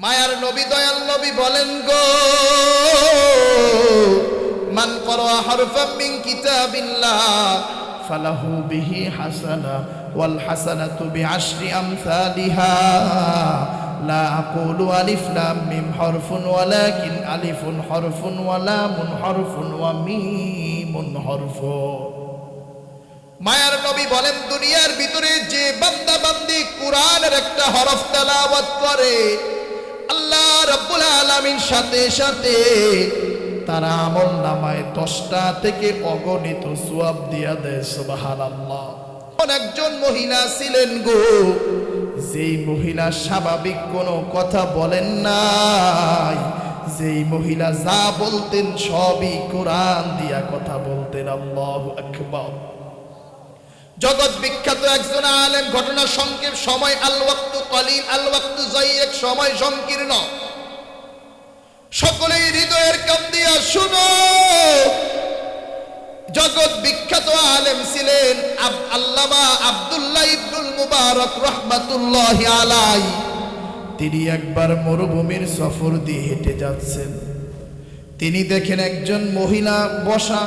মায়ার নবী দয়াল নবী বলেন গো, মান ক্বারা হারফাম মিন কিতাবিল্লাহ ফালাহু বিহি হাসানা ওয়াল হাসানাতু বিআশরি আমসালিহা লা আকুলু আলিফ লাম মিম হরফুন ওয়ালাকিন আলিফুন হরফুন ওয়া লামুন হরফুন ওয়া মিমুন হরফুন। মায়ার নবী বলেন, দুনিয়ার ভিতরে যে বান্দা বান্দি কুরআনের একটা হরফ তেলাওয়াত করে, আল্লাহ রাব্বুল আলামিন সাথে সাথে তার আমলনামায় 10টা থেকে অগণিত সওয়াব দিয়া দেয়। সুবহানাল্লাহ। একজন মহিলা ছিলেন গো, যেই মহিলা স্বাভাবিক কোনো কথা বলেন নাই, যেই মহিলা যা বলতেন সবই কোরআন দিয়া কথা বলতেন। আল্লাহু আকবার। জগৎ বিখ্যাত একজন আলেম, ঘটনা সংক্ষেপ, সময় আল ওয়াক্তু কলিল আল ওয়াক্তু যায়্যিক, সময় সংকীর্ণ, সকলেই হৃদয়ের কান দিয়া শুনো। জগৎ বিখ্যাত আলেম ছিলেন আল্লামা আব্দুল্লাহ ইবনুল মুবারক রাহমাতুল্লাহি আলাইহি। তিনি একবার মরুভূমির সফর দিয়ে হেঁটে যাচ্ছেন, তিনি দেখেন একজন মহিলা বসা।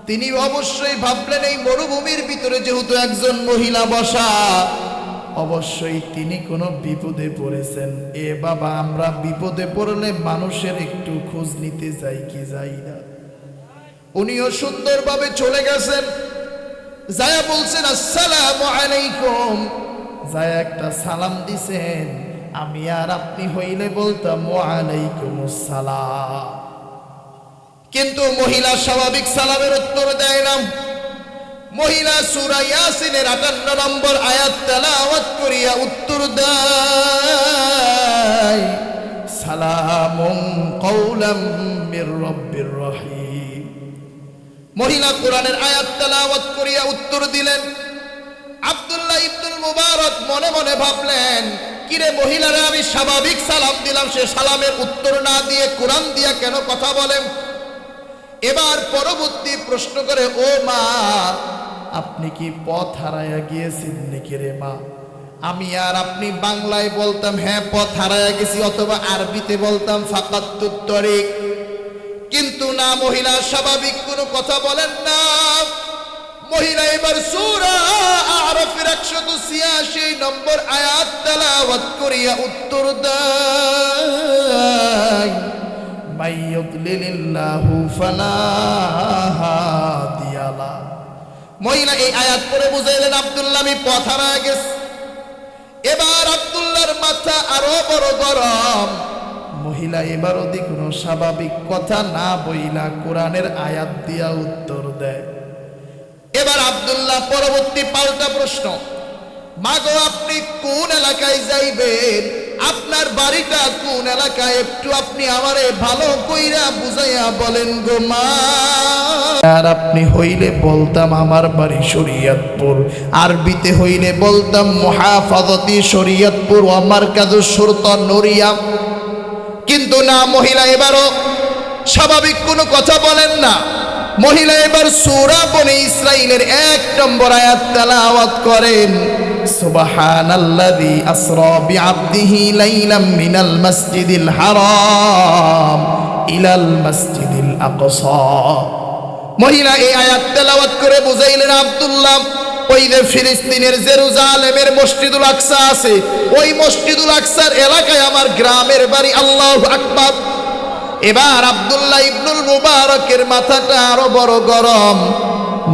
তিনি অবশ্যই ভাবলেন এই মরুভূমির ভিতরে যেহেতু একজন মহিলা বসা, অবশ্যই তিনি কোনো বিপদে পড়েছেন। এ বাবা, আমরা বিপদে পড়লে মানুষের একটু খোঁজ নিতে যাই কি যাই না? উনিও সুন্দরভাবে চলে গেছেন, যায়া বলছেন আসসালামু আলাইকুম, যায়া একটা সালাম দিছেন। আমি আর আপনি হইলে বলতাম ওয়া আলাইকুমুস সালাম, কিন্তু মহিলা স্বাভাবিক সালামের উত্তর দেয় না। মহিলা সূরা ইয়াসিনের 58 নম্বর আয়াত তেলাওয়াত করিয়া উত্তর দেয়, সালামুন কওলাম মির রাব্বির রহিম। মহিলা কোরআনের আয়াত তেলাওয়াত করিয়া উত্তর দিলেন। আব্দুল্লাহ ইবনুল মুবারক মনে মনে ভাবলেন, কিরে মহিলারে আমি স্বাভাবিক সালাম দিলাম, সে সালামের উত্তর না দিয়ে কোরআন দিয়া কেন কথা বলেন? এবার পরবর্তী প্রশ্ন করে, ও মা, আপনি কি পথ হারায়া গিয়েছেন নাকি রে মা? আমি আর আপনি বাংলায় বলতাম হ্যাঁ পথ হারায়া গেছি, অথবা আরবিতে বলতাম ফাকাতুত তরিক, কিন্তু না, মহিলা স্বাভাবিক কোনো কথা বলেন না। মহিলা এবার সূরা আরাফের 186 নম্বর আয়াত তেলাওয়াত করিয়া উত্তর দেয়, মাইয়ুদলিলিল্লাহু ফালা হাদিয়া লা। মহিলা এই আয়াত পড়ে বুঝাইলেন, আব্দুল্লাহ আমি পথ হারায় গেছি। এবার আব্দুল্লাহর মাথা আরো বড় গরম। মহিলা এবার ওদি কোনো স্বাভাবিক কথা না বইলা কোরআনের আয়াত দিয়া উত্তর দেয়। এবার আব্দুল্লাহ পরবর্তী পাল্টা প্রশ্ন, মাগো আপনি কোন এলাকায় যাইবেন? আপনার বাড়িটা কোন এলাকায়? একটু আপনি আমারে ভালো কইরা বুঝাইয়া বলেন গো মা। আর আপনি হইলে বলতাম আমার বাড়ি শরীয়তপুর, আরবিতে হইলে বলতাম মুহাফাজাতি শরীয়তপুর ওয়া মারকাজুশ শুরতা নুরিয়া, কিন্তু না, মহিলা এবারও স্বাভাবিক কোনো কথা বলেন না। মহিলা এবার সূরা বনী ইসরাঈলের 1 নম্বর আয়াত তেলাওয়াত করেন, সুবহানাল্লাযী আসরা বিআবদিহি লাইলাম মিনাল মাসজিদিল হারাম ইলাল মাসজিদিল আকসা। মহিলা এই আয়াত তেলাওয়াত করে বুঝাইলেন, আব্দুল্লাহ, ওই যে ফিলিস্তিনের জেরুজালেমের মসজিদুল আকসা আছে, ওই মসজিদুল আকসার এলাকায় আমার গ্রামের বাড়ি। আল্লাহু আকবার। এবার আব্দুল্লাহ ইবনুল মুবারকের মাথাটা আরো বড় গরম।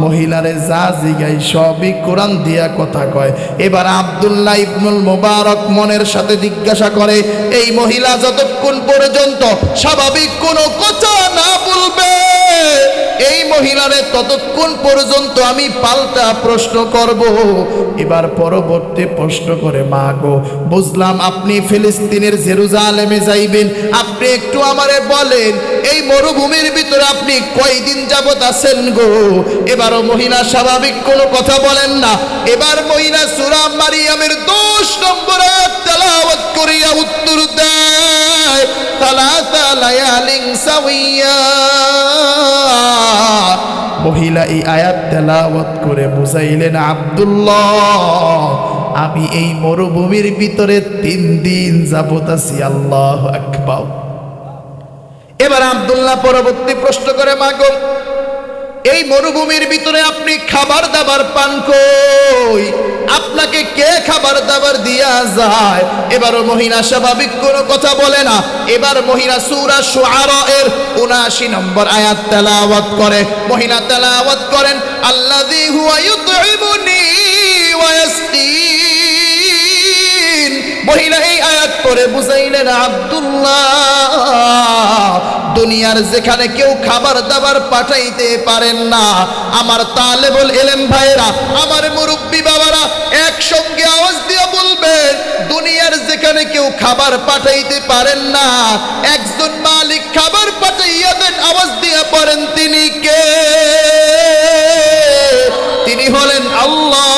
মহিলারে যা জিগাই সবই কোরআন দিয়া কথা কয়। এবার আব্দুল্লাহ ইবনুল মুবারক মনের সাথে জিজ্ঞাসা করে, এই মহিলা যতক্ষণ পর্যন্ত স্বাভাবিক কোনো কথা না বলবে, এই মহিলারে ততক্ষণ পর্যন্ত আমি পাল্টা প্রশ্ন করব। এবার পরবর্তী প্রশ্ন করে, মা গো, বুঝলাম আপনি ফিলিস্তিনের জেরুজালেমে যাইবেন, আপনি একটু আমারে বলেন এই মরুভূমির ভিতরে আপনি কয়দিন যাবত আছেন গো? এবারও মহিলা স্বাভাবিক কোনো কথা বলেন না। এবার মহিলা সূরা মারিয়ামের 10 নম্বর আয়াত তেলাওয়াত করিয়া উত্তর দেয়, সালাসা লায়ালিন সাওয়্যা। মহিলা এই আয়াত তেলাওয়াত করে বুঝাইলেন, আব্দুল্লাহ আমি এই মরুভূমির ভিতরে 3 দিন যাবত আছি। আল্লাহু আকবার। এবার আব্দুল্লাহ পরবর্তী প্রশ্ন করে, মাগো এই মরুভূমির ভিতরে আপনি খাবার দাবার পান কই? আপনাকে কে খাবার দাবার দিয়া যায়? এবারও মহিলা স্বাভাবিক কোনো কথা বলে না। এবার মহিলা সূরা শুআরা এর ৭৯ নম্বর আয়াত তেলাওয়াত করে। মহিলা তেলাওয়াত করেন, আল্লাযী হুয়া ইউতঈমুনি ওয়া ইয়াসকিন। মহিলা এই আয়াত পড়ে বুঝাইলেন, আব্দুল্লাহ দুনিয়ার যেখানে কেউ খাবার দাবার পাঠাইতে পারেন না, আমার তালেবুল ইলম ভাইরা, আমার মুরব্বী বাবারা একসঙ্গে আওয়াজ দিয়ে বলবেন, দুনিয়ার যেখানে কেউ খাবার পাঠাইতে পারেন না, একজন মালিক খাবার পাঠাইয়া দেন। আওয়াজ দিয়ে পড়েন, তিনি কে? তিনি হলেন আল্লাহ।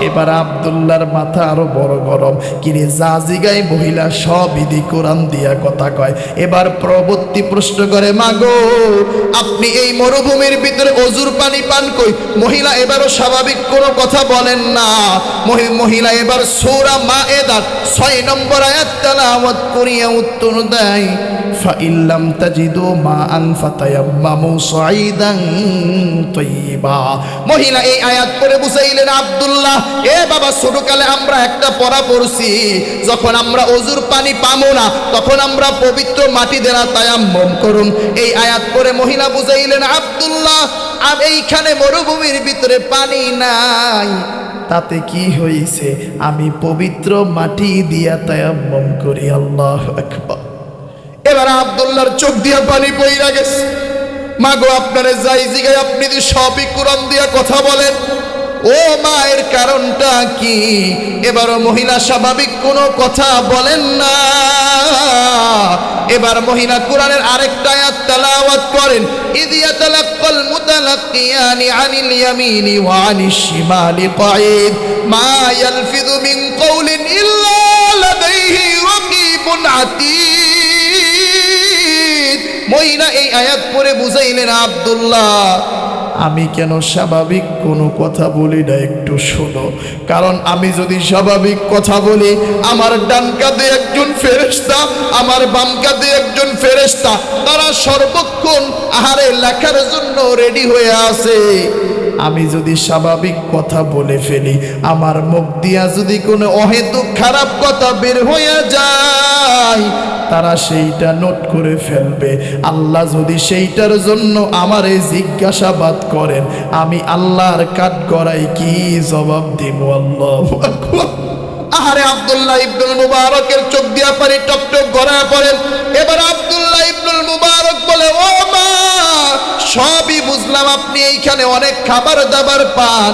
এবার আব্দুল্লাহর মাথা আরো বড় গরম, কিরে যা জিগাই মহিলা সব ইদি কোরআন দিয়া কথা কয়। এবার পরবর্তী প্রশ্ন করে, মাগো আপনি এই মরুভূমির ভিতরে অজুর পানি পান কই? মহিলা এবারও স্বাভাবিক কোনো কথা বলেন না। মহিলা এবার সূরা মায়েদার 6 নম্বর আয়াত তেলাওয়াত করিয়া উত্তর দেয়, ফাইল্লাম তাজিদু মাআন ফাতায়াম্মামু সাঈদান তাইয়্যিবা। মহিলা এই আয়াত পড়ে বুঝাইলেন, আব্দুল্লাহ এ বাবা ছোটকালে আমরা একটা পড়া পড়ছি, যখন আমরা অজুর পানি পাবো না তখন আমরা পবিত্র মাটি দ্বারা তায়াম্মুম করুন। এই আয়াত পড়ে মহিলা বুঝাইলেন, আব্দুল্লাহ এইখানে মরুভূমির ভিতরে পানি নাই, তাতে কি হয়েছে? আমি পবিত্র মাটি দিয়া তায়াম্মুম করি। আল্লাহু আকবার। এবার আব্দুল্লাহর চোখ দিয়া পানি পইরা গেছে। মাগো আপনারে যাই জিগাই আপনি যদি সবই কোরআন দিয়া কথা বলেন, ও মায়ের কারণটা কি? এবারও মহিলা স্বাভাবিক কোনো কথা বলেন না। এবার মহিলা কোরআনের আরেকটা আয়াত তেলাওয়াত করেন, ইয ইয়াতালাক্কাল মুতালাক্কিয়ানি আনিল ইয়ামিনি ওয়া আনিশ শিমালি কাঈদ মা ইয়ালফিযু মিন কাওলিন ইল্লা লাদাইহি রাকীবুন আতীদ। মহিলা এই আয়াত পড়ে বুঝাইলেন, আব্দুল্লাহ আমি কেন স্বাভাবিক কোনো কথা বলি না একটু শোনো। কারণ আমি যদি স্বাভাবিক কথা বলি, আমার ডান কাঁধে একজন ফেরেশতা, আমার বাম কাঁধে একজন ফেরেশতা, তারা সর্বক্ষণ আহারে লেখার জন্য রেডি হয়ে আছে। আমি যদি স্বাভাবিক কথা বলে ফেলি, আমার মুখ দিয়া যদি কোনো অহেতুক খারাপ কথা বের হয়ে যায়, তারা সেইটা নোট করে ফেলবে। আল্লাহ যদি সেইটার জন্য আমারে জিজ্ঞাসাবাদ করেন, আমি আল্লাহর কাঠগড়ায় কি জবাব দিব? আল্লাহু আকবার। আহারে আব্দুল্লাহ ইবনুল মুবারকের চোখ দিয়া পানি টপ টপ গড়ায় পড়েন। এবার আব্দুল্লাহ ইবনুল মুবারক বলে, ও মা সবই বুঝলাম, আপনি এইখানে অনেক খাবার দাবার পান,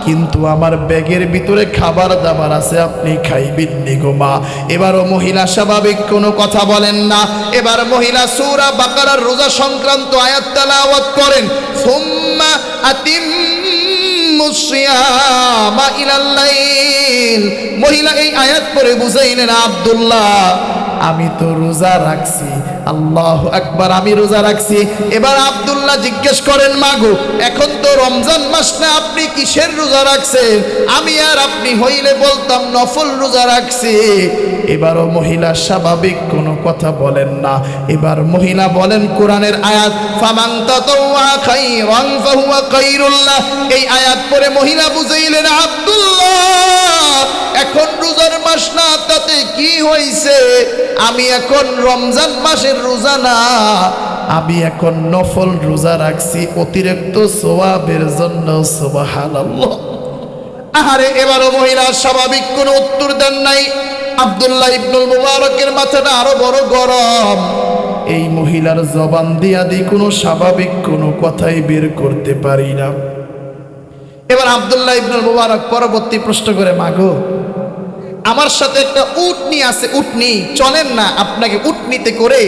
কিন্তু আমার ব্যাগের ভিতরে খাবার দাবার আছে, আপনি খাইবেন নি গো মা। এবারও মহিলা স্বাভাবিক কোনো কথা বলেন না। এবার মহিলা সূরা বাকারার রোজা সংক্রান্ত আয়াত তেলাওয়াত করেন, সুম্মা আতিম্মুস সিয়ামা ইলাল লাইল। মহিলা এই আয়াত পড়ে বুঝাইলেন, আব্দুল্লাহ আমি তো রোজা রাখছি। আল্লাহু আকবার, আমি রোজা রাখছি। এবার আব্দুল্লাহ জিজ্ঞেস করেন, মাগো এখন তো রমজান মাস না, আপনি কিসের রোজা রাখছেন? আমি আর আপনি হইলে বলতাম নফল রোজা রাখছি। এবারও মহিলা স্বাভাবিক কোনো কথা বলেন না। এবার মহিলা বলেন কোরআনের আয়াত, ফামান তাতাওয়া খাইরান ফাহুয়া খাইরুল লাহ। এই আয়াত পড়ে মহিলা বুঝাইলেন, আব্দুল্লাহ এখন রোজার মাস না, তাতে কি হইছে? আমি এখন রমজান মাসের রোজা না, আমি এখন নফল রোজা রাখছি অতিরিক্ত সওয়াবের জন্য। সুবহানাল্লাহ। আহারে এবারও মহিলা স্বাভাবিক কোনো উত্তর দেন নাই। আব্দুল্লাহ ইবনুল মুবারকের মাথাটা আরো বড় গরম। এই মহিলার জবান দিয়া দি কোনো স্বাভাবিক কোনো কথাই বের করতে পারি না। এবার আব্দুল্লাহ ইবনুল মুবারক পরবর্তী প্রশ্ন করে, মাগো আমার সাথে একটা উটনি আছে, উটনি চলেন না, আপনাকে উটনিতে করে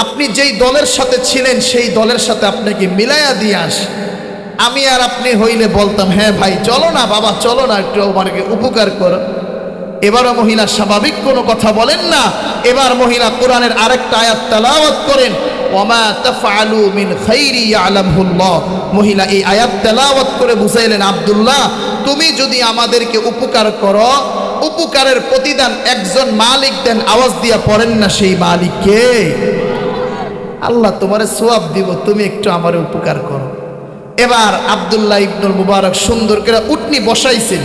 আপনি যেই দলের সাথে ছিলেন সেই দলের সাথে আপনাকে মিলাইয়া দিয়ে আস। আমি আর আপনি হইলে বলতাম, হ্যাঁ ভাই চলো না বাবা, চলো না, একটু আমাকে উপকার করো। এবারও মহিলা স্বাভাবিক কোনো কথা বলেন না। এবার মহিলা কোরআনের আরেকটা আয়াত তেলাওয়াত করেন, ওয়ামা তাফআলু মিন খাইরি ইয়ালামহুল্লাহ। মহিলা এই আয়াত তেলাওয়াত করে বুঝাইলেন, আব্দুল্লাহ তুমি যদি আমাদেরকে উপকার করো, উপকারের প্রতিদান একজন মালিক দেন, আওয়াজ দিয়া পড়েন না সেই মালিককে। আল্লাহ তোমারে সওয়াব দিব, তুমি একটু আমারে উপকার করো। এবার আব্দুল্লাহ ইবনুল মুবারক সুন্দর করে উটনি বসাইছেন,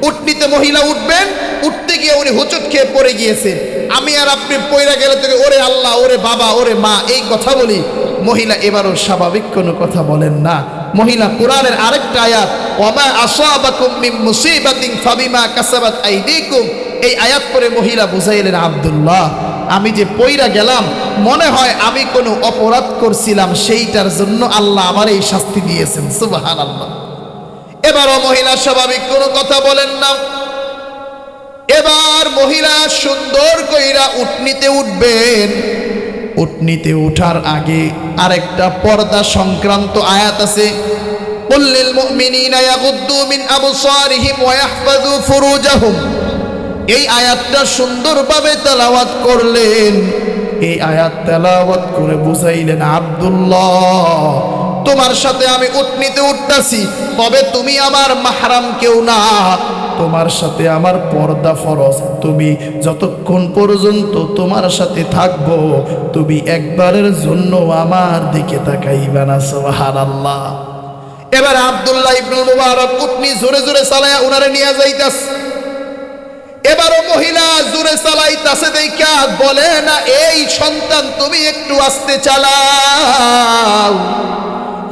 উটনিতে মহিলা উঠবেন, উঠতে গিয়ে উনি হুচট খেয়ে পড়ে গিয়েছেন। আমি আর আপনি পয়রা গেলে থেকে ওরে আল্লাহ, ওরে বাবা, ওরে মা এই কথা বলি। মহিলা এবারও স্বাভাবিক কোনো কথা বলেন না। মহিলা কোরআনের আরেকটা আয়াত, ওয়ামা আসাবাকুম মিন মুসিবাতিন ফাবিমা কাসাবাত আইদিকুম, এই আয়াত পরে মহিলা বুঝাইলেন, আব্দুল্লাহ আমি যে পয়রা গেলাম, মনে হয় আমি কোনো অপরাধ করছিলাম, সেইটার জন্য আল্লাহ আমার এই শাস্তি দিয়েছেন। সুবহানাল্লাহ। এবারও মহিলা স্বাভাবিক কোনো কথা বলেন না। এবার মহিলা সুন্দর কইরা উটনিতে উঠবেন। উটনিতে উঠার আগে আরেকটা পর্দা সংক্রান্ত আয়াত আছে, কুল লিল মুমিনিনা ইয়াগুদ্দু মিন আবসারিহিম ওয়া ইয়াহফাযু ফুরুজাহুম। এই আয়াতটা সুন্দরভাবে তেলাওয়াত করলেন। এই আয়াত তেলাওয়াত করে বুঝাইলেন, আব্দুল্লাহ তোমার সাথে আমি উটনিতে উঠতাছি, তবে তুমি আমার মাহরাম কেউ না, তোমার সাথে আমার পর্দা ফরজ। তুমি যতক্ষণ পর্যন্ত তোমার সাথে থাকবো, তুমি একবারের জন্য আমার দিকে তাকাইবা না। সুবহানাল্লাহ। এবার আব্দুল্লাহ ইবনুল মুবারক উটনি জোরে জোরে চালায়া উনারে নিয়ে যাইতাস। এবারও মহিলা জোরে চালাইতাছে দেখা বলে না, এই সন্তান তুমি একটু আস্তে চালাও।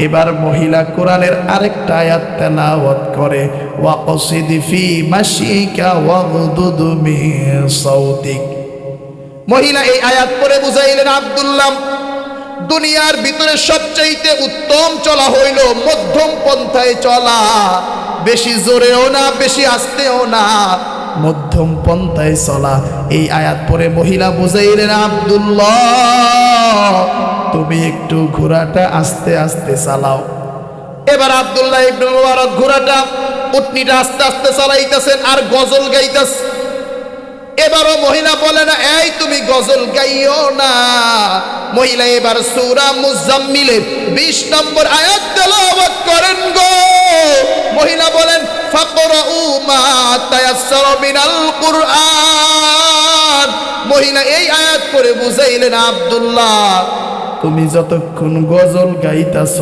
এবার মহিলা কোরআনের আরেকটা আয়াত তেলাওয়াত করে, ওয়াকসিদ ফি মাশিকা ওয়াগদুদ মিন সাউতিক। মহিলা এই আয়াত পড়ে বুঝাইলেন, আব্দুল্লাহ দুনিয়ার ভিতরে সবচাইতে উত্তম চলা হইল মধ্যম পন্থায় চলা, বেশি জোরেও না বেশি আস্তেও না, মধ্যম পন্থায় চলা। এই আয়াত পড়ে মহিলা বুঝাইলেন, আব্দুল্লাহ তুমি একটু ঘোড়াটা আস্তে আস্তে চালাও। এবার আব্দুল্লাহ ইবনুল মুবারক ঘোড়াটা উটনিটা আস্তে আস্তে চালাইতেছেন আর গজল গাইতেছে। এবারও মহিলা বলে না, এই তুমি গজল গাইও না। মহিলা এবার সূরা মুজাম্মিলের 20 নম্বর আয়াত তেলাওয়াত করেন গো। মহিলা বলেন, ফাকরাউ মা তায়াসসারা মিনাল কুরআন। মহিলা এই আয়াত করে বুঝাইলেন, আব্দুল্লাহ তুমি যতক্ষণ গজল গাইতাছ,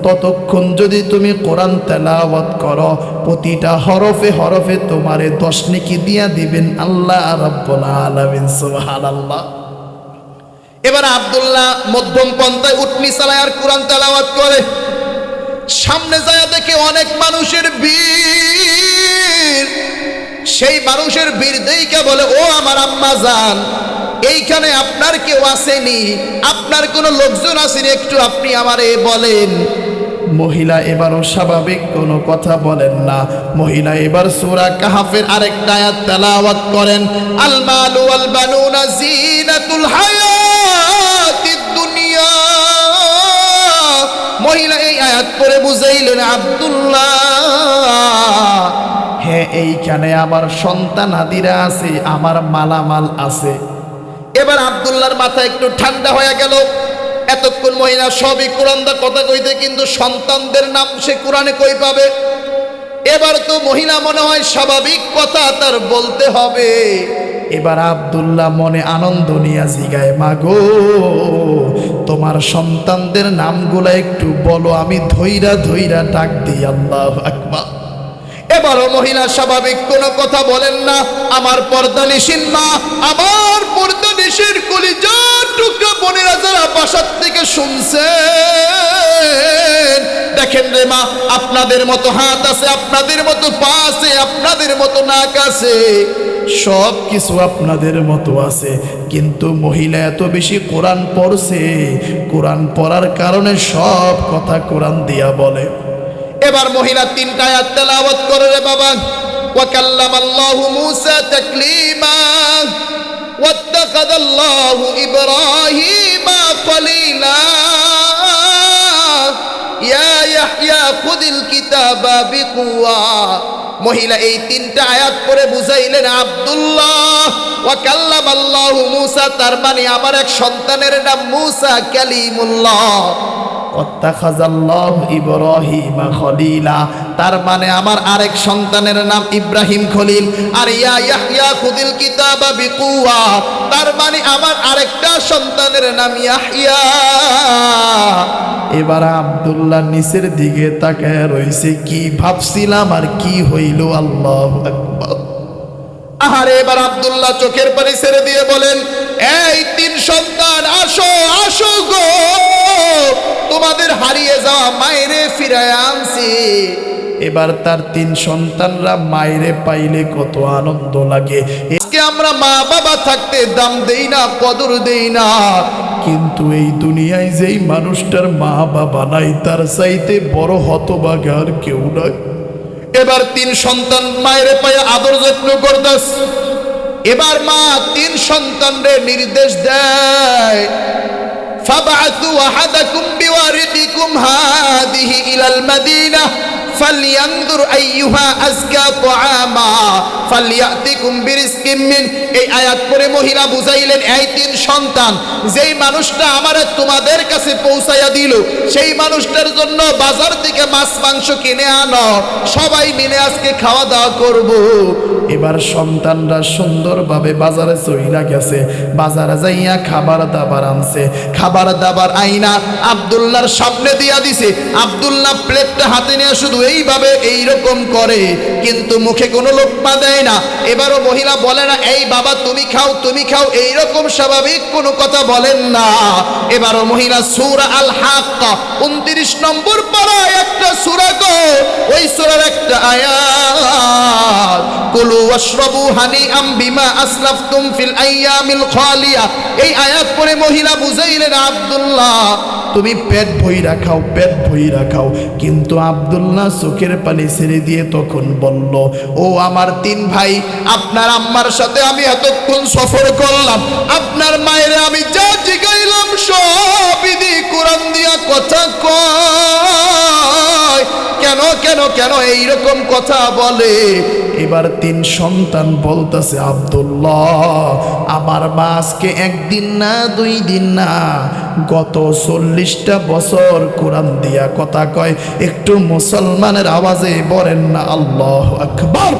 ততক্ষণ যদি তুমি কোরআন তেলাওয়াত করো, প্রতিটা হরফে হরফে তোমারে 10 নেকি দিয়া দিবেন আল্লাহ রাব্বুল আলামিন। সুবহানাল্লাহ। এবার আব্দুল্লাহ মধ্যম পন্থায় উটনি চালায় আর কোরআন তেলাওয়াত করে। সামনে যায় দেখে অনেক মানুষের ভিড়। সেই মানুষের ভিড় দেখে বলে, ও আমার আম্মা জান, এইখানে আপনার কেউ আসেনি? আপনার কোনো লোকজন আসেনি? একটু আপনি আমারে বলেন। মহিলা এবারও স্বাভাবিক কোনো কথা বলেন না। মহিলা এবার সূরা কাহফের আরেকটা আয়াত তেলাওয়াত করেন, আল মালু ওয়াল বানুনা জিনাতুল হায়াতিদ দুনিয়া। মহিলা এই আয়াত পড়ে বুঝাইলেন, আব্দুল্লাহ হ্যাঁ এইখানে আমার সন্তানাদিরা আছে, আমার মালামাল আছে। এবার আব্দুল্লাহর মাথা একটু ঠান্ডা হয়ে গেল। এতক্ষণ মহিলা সবই কোরআন দা কথা কইতে, কিন্তু সন্তানদের নাম সে কোরআনে কই পাবে? এবার তো মহিলা মনে হয় স্বাভাবিক কথা তার বলতে হবে। এবার আব্দুল্লাহ মনে আনন্দ নিয়ে জিগায়, মাগো তোমার সন্তানদের নামগুলা একটু বলো, আমি ধইরা ধইরা ডাক দিই। আল্লাহু আকবার। এবারও মহিলা স্বাভাবিক কোনো কথা বলেন না। আমার পর্দানিশীন মা, আমার পর্দানিশীর কলিজার টুকরা বোনেরা যারা বাসার থেকে শুনছেন, দেখেন রে মা, আপনাদের মতো হাত আছে, আপনাদের মতো পা আছে, আপনাদের মতো নাক আছে, সব কিছু আপনাদের মতো আছে, কিন্তু মহিলা এত বেশি কোরআন পড়ছে, কোরআন পড়ার কারণে সব কথা কোরআন দিয়া বলে। এবার মহিলা 3টা আয়াত তেলাওয়াত করে রে বাবা। ওয়া কাল্লামাল্লাহু মূসা তাকলিমা ওয়াত্তাখাযাল্লাহু ইব্রাহিমা খলিলা ইয়া ইয়াহইয়া খুযিল কিতাবা বিকুওয়া। মহিলা এই তিনটা আয়াত পড়ে বুঝাইলেন আব্দুল্লাহ। ওয়া কাল্লামাল্লাহু মূসা, তার মানে আমার এক সন্তানের নাম মূসা কালিমুল্লাহ। ওয়াত্তাখাযাল্লাহু ইব্রাহিমা খলিলা, তার মানে আমার আরেক সন্তানের নাম ইব্রাহিম খলিল। আর ইয়াহইয়া খুযিল কিতাবা বিকুওয়া, তার মানে আমার আরেকটা সন্তানের নাম ইয়াহইয়া। এবার আব্দুল্লাহ নিচের দিকে তাকায় রইছে, কি ভাবছিলাম আর কি হইল, আল্লাহু আকবার। আহারে, এবার আব্দুল্লাহ চোখের পানি ছেড়ে দিয়ে বলেন, এই তিন সন্তান আসো আসো গো, তোমাদের হারিয়ে যাওয়া মায়েরে ফিরায় আনছি। এবার তার তিন সন্তানরা মায়েরে পাইলে কত আনন্দ লাগে। আজকে আমরা মা বাবা থাকতে দাম দেই না, কদর দেই না, কিন্তু এই দুনিয়ায় যেই মানুষটার মা বাবা নাই তার চাইতে বড় হতভাগা আর কেউ নাই। এবার তিন সন্তান মায়ের পায়ে আদর যত্ন করতেস। এবার মা তিন সন্তানরে নির্দেশ দেয়, ফাবআতু আহাদাকুম বিওয়ারিদিকুম হাদিহি ইলাল মাদিনা ফালইয়ানজুর আইয়ুহা আযকা তুআমা ফালইয়াতিকুম বিরিজকিম মিন। এই আয়াত পড়ে মহিলা বুঝাইলেন, এই তিন সন্তান, যেই মানুষটা আমারে তোমাদের কাছে পৌঁছাইয়া দিল, সেই মানুষটার জন্য বাজার থেকে মাছ মাংস কিনে আনো, সবাই মিলে আজকে খাওয়া দাওয়া করব। এবার সন্তানরা সুন্দরভাবে বাজারে চইলা গেছে, বাজারে যাইয়া খাবার দাবার আনছে। খাবার দাবার আইনা আব্দুল্লাহর সামনে দিয়া দিছে। আব্দুল্লাহ প্লেটটা হাতে নিয়ে শুধু এইভাবে এইরকম করে, কিন্তু মুখে কোনো লোকমা দেয় না। এবারও মহিলা বলে না, এই বাবা তুমি খাও তুমি খাও, এইরকম স্বাভাবিক কোনো কথা বলেন না। এবারও মহিলা সূরা আল হাক্কা 29 নম্বর পারায় একটা সূরা গো, ওই সূরার একটা আয়াত, কুলু ওয়াশরাবু হানিআম বিমা আসলাফতুম ফিল আইয়ামিল খালিয়া। এই আয়াত পড়ে মহিলা বুঝাইলেন, আব্দুল্লাহ তুমি পেট ভইরা খাও, পেট ভইরা খাও। কিন্তু আব্দুল্লাহ চোখের পানি ছেড়ে দিয়ে তখন বলল, ও আমার তিন ভাই, আপনার আম্মার সাথে আমি এতক্ষণ সফর করলাম, আপনার মায়ের আমি যা জিগাইলাম সবই দিয়ে কোরআন দিয়া কথা কয়, কেন কেন কেন এইরকম কথা বলে? এবার তিন সন্তান বলতেছে, আব্দুল্লাহ আমার মা আজকে একদিন না দুই দিন না, গত 40টা বছর কোরআন দিয়া কথা কয়। একটু মুসলমানের আওয়াজে বলেন না আল্লাহু আকবার।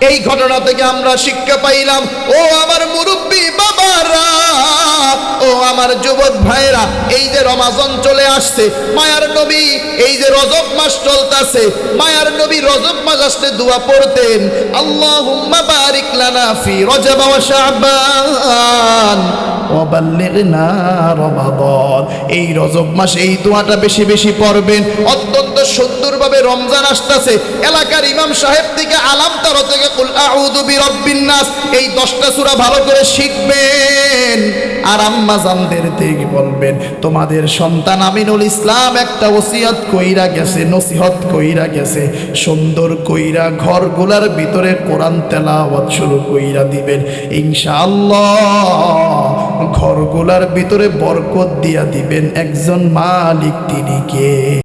এই ঘটনা থেকে আমরা শিক্ষা পাইলাম, ও আমার মুরব্বী বাবারা, ও আমার যুবক ভাইরা, এই যে রমাজান চলে আসছে, মায়ার নবী এই যে রজব মাস চলতেছে, মায়ার নবী রজব মাস আসলে দোয়া পড়তেন, আল্লাহুম্মা বারিক লানা ফি রজব ওয়া শাবান ওয়া বাল্লিগনা রমাদান। এই রজব মাস এই দোয়াটা বেশি বেশি পড়বেন। অত্যন্ত সুন্দরভাবে রমজান আসতেছে, এলাকার ইমাম সাহেব থেকে আলাম তারা থেকে কুল আউযু বিরাব্বিন নাস এই 10টা সূরা ভালো করে শিখবেন। আর আম্মা জানদের থেকে বলবেন, তোমাদের সন্তান আমিনুল ইসলাম একটা ওসিয়ত কইরা গেছে, নসিহত কইরা গেছে, সুন্দর কইরা ঘরগুলার ভিতরে কোরআন তেলাওয়াত শুরু কইরা দিবেন। ইনশাআল্লাহ ঘরগুলার ভিতরে বরকত দিয়া দিবেন। একজন মালিক তিনি কে?